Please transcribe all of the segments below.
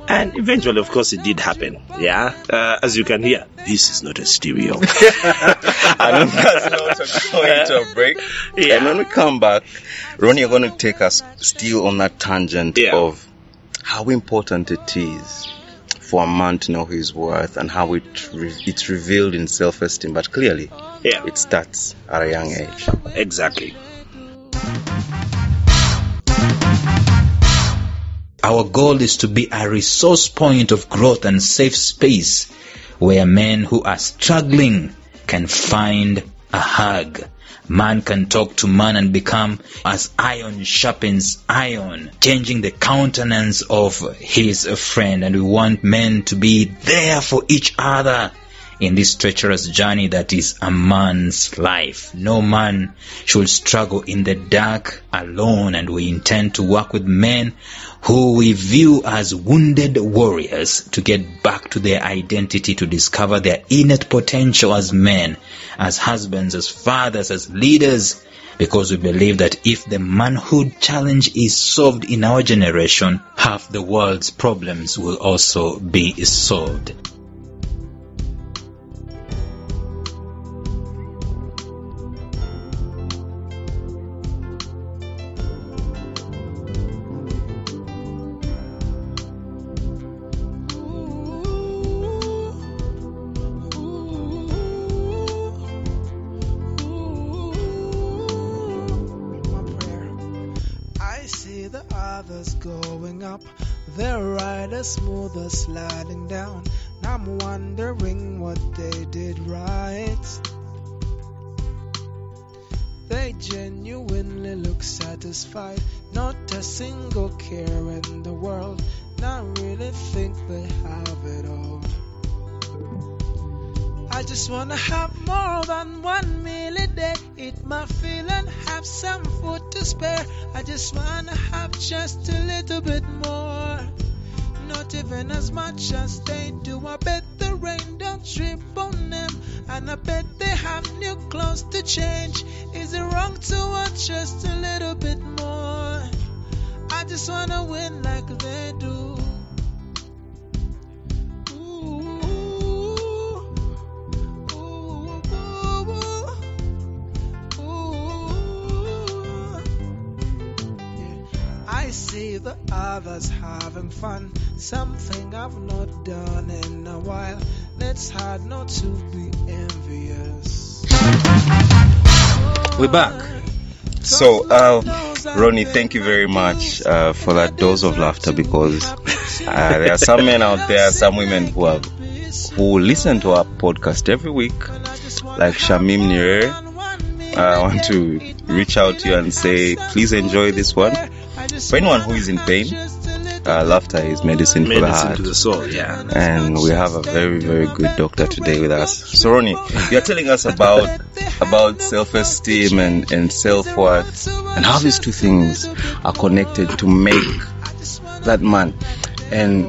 And eventually, of course, it did happen. Yeah. As you can hear, this is not a stereo. And on that note, we're going to a break. Yeah. And when we come back, Ronnie, you're going to take us still on that tangent of how important it is for a man to know his worth and how it's revealed in self-esteem. But clearly, it starts at a young age. Exactly. Our goal is to be a resource point of growth and safe space where men who are struggling can find a hug. Man can talk to man and become as iron sharpens iron, changing the countenance of his friend. And we want men to be there for each other in this treacherous journey that is a man's life. No man should struggle in the dark alone, and we intend to work with men who we view as wounded warriors to get back to their identity, to discover their innate potential as men, as husbands, as fathers, as leaders, because we believe that if the manhood challenge is solved in our generation, half the world's problems will also be solved. Going up, their riders smoother sliding down. I'm wondering what they did right. They genuinely look satisfied, not a single care in the world. Not really think they have it all. I just wanna have more than 1 meal a day, eat my fill and have some food to spare. I just wanna have just a little bit more, not even as much as they do. I bet the rain don't drip on them, and I bet they have new clothes to change. Is it wrong to want just a little bit more? I just wanna win like they do. I see the others having fun, something I've not done in a while. It's hard not to be envious. We're back. So, Ronnie, thank you very much for that dose of laughter, because there are some men out there, some women who listen to our podcast every week, like Shamim Nire. I want to reach out to you and say, please enjoy this one. For anyone who is in pain, laughter is medicine for the heart. To the soul, yeah. And we have a very, very good doctor today with us. So, Ronnie, you're telling us about self-esteem and self-worth, and how these two things are connected to make that man. And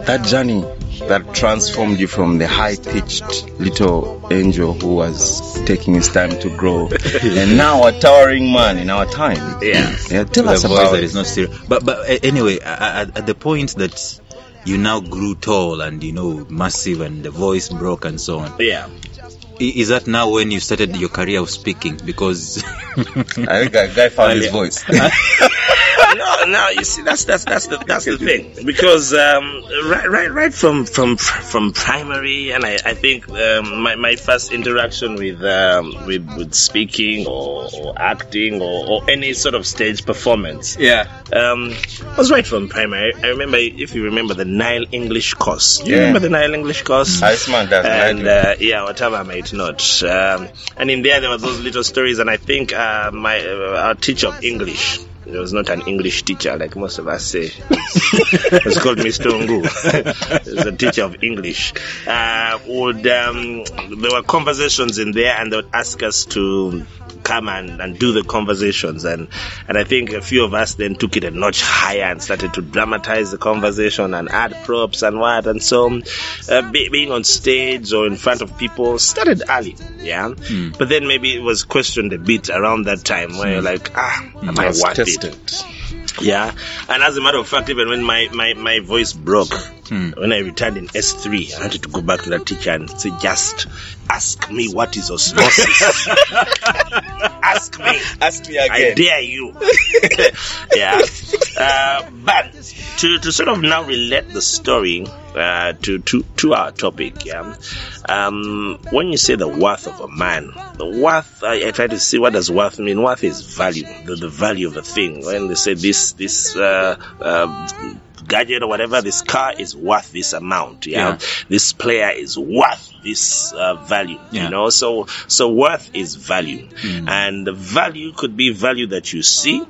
that journey that transformed you from the high-pitched little angel who was taking his time to grow, and now a towering man in our time. Yeah. Tell us about that is not serious. But anyway, at the point that you now grew tall and massive, and the voice broke and so on. Yeah. Is that now when you started your career of speaking? Because I think a guy found his voice. No, you see, that's the thing, because right from primary, and I think my first interaction with speaking or acting or any sort of stage performance, was right from primary. I remember, if you remember, the Nile English course. You remember the Nile English course? Iceman does, and whatever I might not. And in there was those little stories, and I think our teacher of English. He was not an English teacher like most of us say. He was called Mr. Ungu. He was a teacher of English. There were conversations in there, and they would ask us to come and do the conversations, and I think a few of us then took it a notch higher and started to dramatize the conversation and add props and what, and so being on stage or in front of people started early, but then maybe it was questioned a bit around that time, where you're like, am I worth it? Yeah, and as a matter of fact, even when my voice broke, when I returned in S3, I wanted to go back to that teacher and say, just ask me what is osmosis. Ask me again. I dare you. Yeah. But to sort of now relate the story to our topic, yeah. When you say the worth of a man, the worth, I try to see, what does worth mean? Worth is value, the value of a thing. When they say this gadget or whatever, this car is worth this amount, yeah. This player is worth this value, you know. So worth is value, and the value could be value that you see,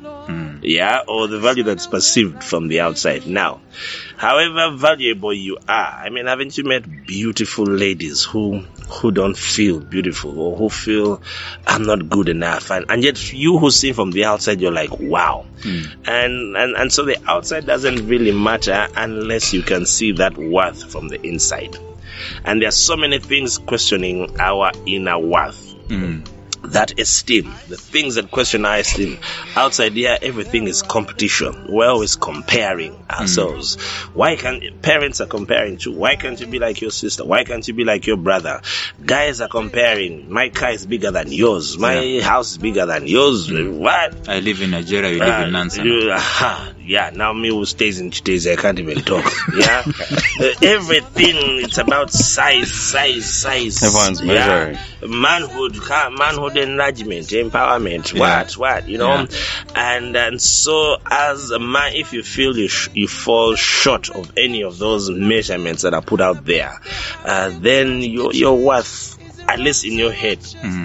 yeah, or the value that's perceived from the outside. Now, however valuable you are, I mean, haven't you met beautiful ladies who don't feel beautiful, or who feel I'm not good enough, and yet you who see from the outside, you're like, wow. And so the outside doesn't really matter unless you can see that worth from the inside. And there are so many things questioning our inner worth. That esteem, the things that question our esteem. Outside here, everything is competition. We're always comparing ourselves. Why can't parents are comparing too? Why can't you be like your sister? Why can't you be like your brother? Guys are comparing. My car is bigger than yours. My house is bigger than yours. What? I live in Nigeria. You live in Nansan. Yeah, now me who stays in Chitese, I can't even talk. Yeah, everything, it's about size. Everyone's measuring. Manhood enlargement, empowerment, what, you know. And so as a man, if you feel you fall short of any of those measurements that are put out there, then your worth, at least in your head,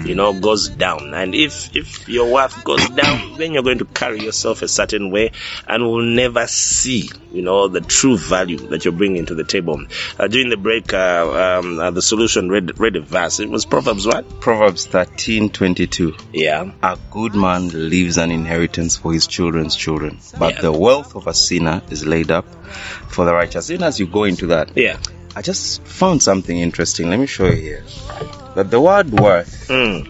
you know, goes down. And if your worth goes down, then you're going to carry yourself a certain way and will never see, you know, the true value that you're bringing to the table. During the break, the solution read a verse. It was Proverbs what? Proverbs 13:22. Yeah. A good man leaves an inheritance for his children's children, but the wealth of a sinner is laid up for the righteous. Even as you go into that, I just found something interesting. Let me show you here. That the word worth and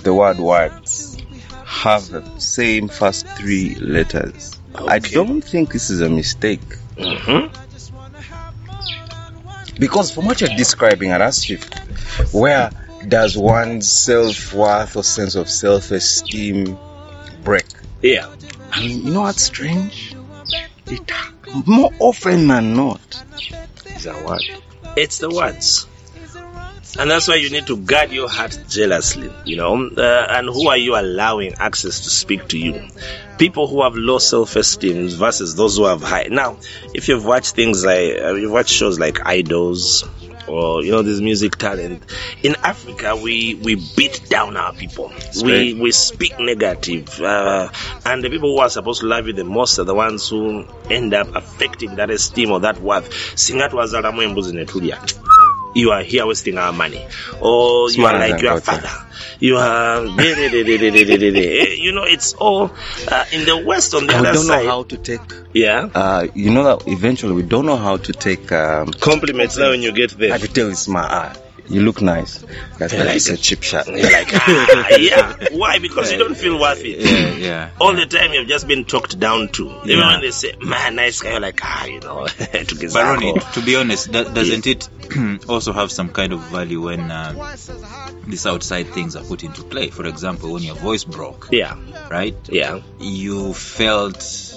the word words have the same first three letters. Okay. I don't think this is a mistake. Because from what you're describing, I'd ask you, where does one's self-worth or sense of self-esteem break? Yeah. I mean, you know what's strange? It more often than not is a word. It's the words. And that's why you need to guard your heart jealously, you know. And who are you allowing access to speak to you? People who have low self-esteem versus those who have high. Now, if you've watched things like, you've watched shows like Idols, or, you know, this music talent, in Africa, we beat down our people. We speak negative. And the people who are supposed to love you the most are the ones who end up affecting that esteem or that worth. You are here wasting our money. Or you are like your father. You are, you know, it's all in the West on the other side. We don't know how to take. Yeah. You know that eventually we don't know how to take compliments now when you get there. I could tell it's my you look nice. That's like it's a cheap shot. You're like, yeah. Why? Because you don't feel worth it. Yeah. All the time you've just been talked down to. Even when they say, man, nice guy, you're like, you know. But Ronnie, to be honest, doesn't it also have some kind of value when these outside things are put into play? For example, when your voice broke. Yeah. Right? Yeah. You felt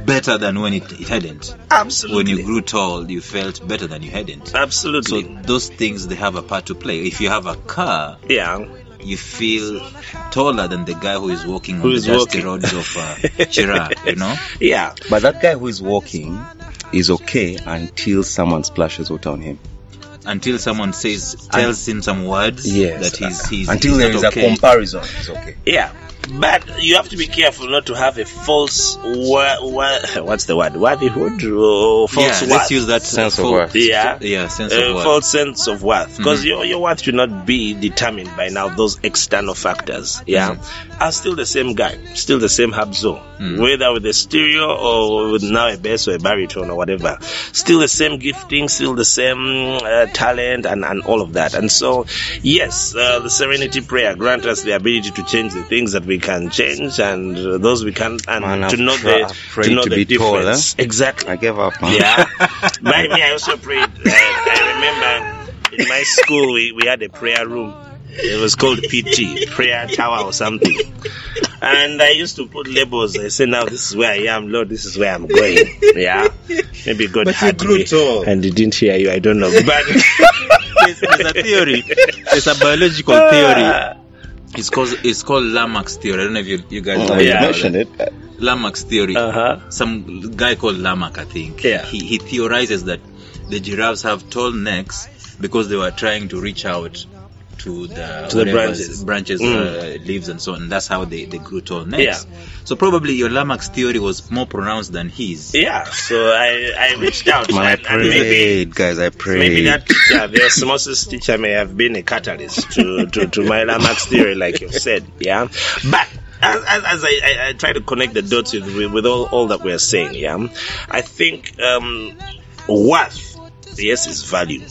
better than when it hadn't. Absolutely. When you grew tall, you felt better than you hadn't. Absolutely. So those things, they have a part to play. If you have a car, you feel taller than the guy who is walking on the dusty roads of Chira, you know? Yeah. But that guy who is walking is okay until someone splashes water on him. Until someone tells him some words that he's until there is okay. A comparison, it's okay. Yeah. But you have to be careful not to have a false what's the word? Worthyhood or false worth? Let's use that sense of worth. Sense of worth. False sense of worth. Because your worth should not be determined by now those external factors. I'm still the same guy, still the same Habzo. Whether with a stereo or with now a bass or a baritone or whatever. Still the same gifting, still the same talent and all of that. And so, yes, the Serenity Prayer grant us the ability to change the things that we we can change and those we can't, and Man, to know afraid to the be told, difference. Exactly. I gave up, man. Yeah. By me, I also prayed. I remember in my school we had a prayer room. It was called PT, prayer tower or something. And I used to put labels. I say, now this is where I am, Lord, this is where I'm going. Yeah. Maybe God But had you grew me tall. and he didn't hear you. I don't know. But There's a theory. There's a biological theory. It's called Lamarck's theory. I don't know if you guys know You Yeah. mentioned it. Lamarck's theory. Uh-huh. Some guy called Lamarck, I think. Yeah. He theorizes that the giraffes have tall necks because they were trying to reach out to the branches, leaves and so on. And that's how they grew tall necks. Yeah. So probably your Lamarck's theory was more pronounced than his. yeah, so I reached out. Man, I and maybe prayed, guys. I prayed. maybe that teacher, the osmosis teacher, may have been a catalyst to my Lamarck's theory, like you've said. Yeah. But as I try to connect the dots with all that we're saying, yeah, I think worth, yes, is value.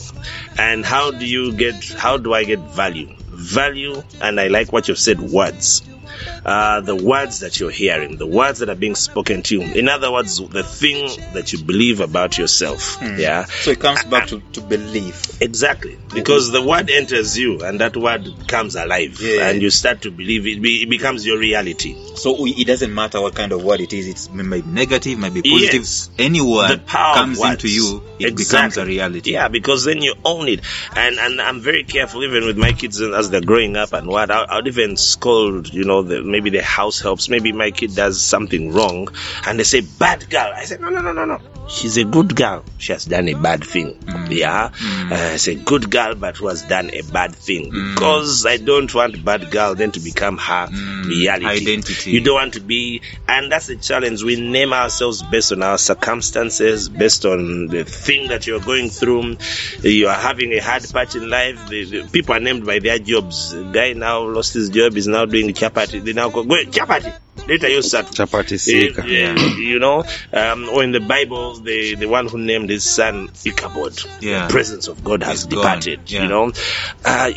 And how do I get value? Value, and I like what you've said, words. The words that you're hearing, the words that are being spoken to you. In other words, the thing that you believe about yourself. Yeah. So it comes back to belief. Exactly, because the word enters you and that word comes alive, and you start to believe it. It becomes your reality. So it doesn't matter what kind of word it is. It might be negative, might be positive. Yes. Any word The power comes of words. into you, it becomes Exactly. a reality. Yeah, because then you own it. And I'm very careful, even with my kids as they're growing up and what. I'll even scold, maybe the house helps. Maybe my kid does something wrong and they say, bad girl. I say, no. She's a good girl. She has done a bad thing. Yeah. It's a good girl, but who has done a bad thing. Because I don't want bad girl then to become her reality. Identity. You don't want to be, and that's the challenge. We name ourselves based on our circumstances, based on the thing that you're going through. You are having a hard patch in life. The people are named by their jobs. The guy now lost his job, is now doing chapati. They now go chapati. Later you start Chapati seeker. or in the Bible, the one who named his son Ichabod, the presence of God has departed.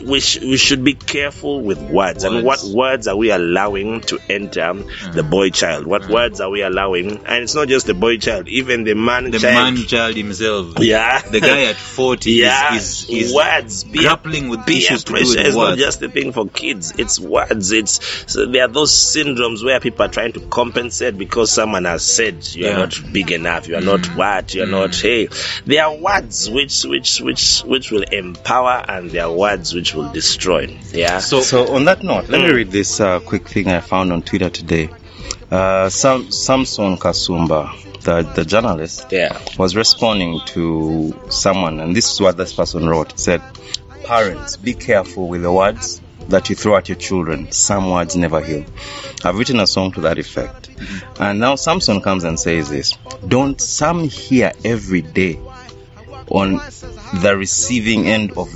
We should be careful with words. And what words are we allowing to enter the boy child? What words are we allowing? And it's not just the boy child, even the man child himself. Yeah, the guy at 40 is words. Grappling with issues to do Pressure with is not words. just the thing for kids. It's words. So there are those syndromes where people are trying to compensate because someone has said you are not big enough, you are not what, you are not. Hey, there are words which will empower, and there are words which will destroy. Yeah. So on that note, let me read this quick thing I found on Twitter today. Samson Kasumba, the journalist, was responding to someone, and this is what this person wrote. It said, "Parents, be careful with the words that you throw at your children. Some words never heal." I've written a song to that effect. And now Samson comes and says this: don't some hear every day on the receiving end of,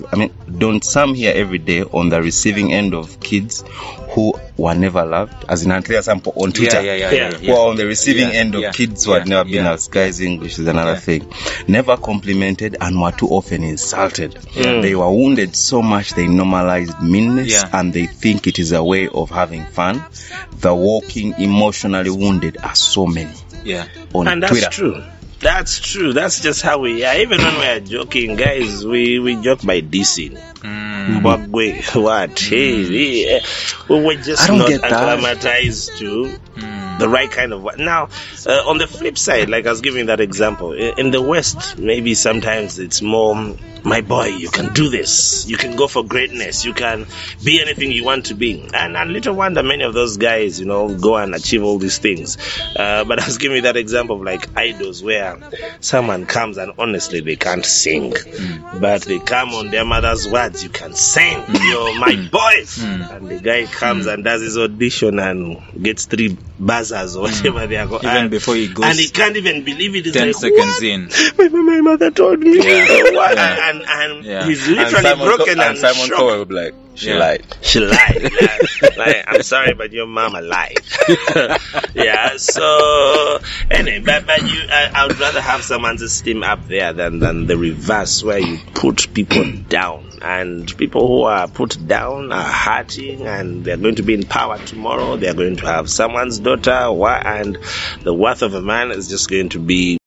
don't some hear every day on the receiving end of kids who were never loved? As in, Andrea Sampo on Twitter, who are on the receiving end of kids who had never been as guys. English is another thing. Never complimented and were too often insulted. They were wounded so much they normalized meanness, and they think it is a way of having fun. The walking emotionally wounded are so many. On and that's Twitter. true. That's true. That's just how we are. Even when we are joking, guys, we joke by dissing. What? Hey, we're just not acclimatized to the right kind of work. Now, on the flip side, like I was giving that example, in the West, maybe sometimes it's more, my boy, you can do this. You can go for greatness. You can be anything you want to be. And little wonder many of those guys, go and achieve all these things. But I was giving that example of like idols where someone comes and honestly they can't sing. But they come on their mother's words, you can sing. You're my boy. And the guy comes and does his audition and gets 3 buzzers or whatever they are going. Even before he goes, and he can't even believe it. It's 10 like, seconds what? in. My mother told me. What? And he's literally broken and Simon shocked. Cowell will be like, She lied. She lied. Like, I'm sorry, but your mama lied. Yeah. So anyway, but I would rather have someone's esteem up there than the reverse, where you put people down, and people who are put down are hurting, and they're going to be in power tomorrow. They're going to have someone's daughter, and the worth of a man is just going to be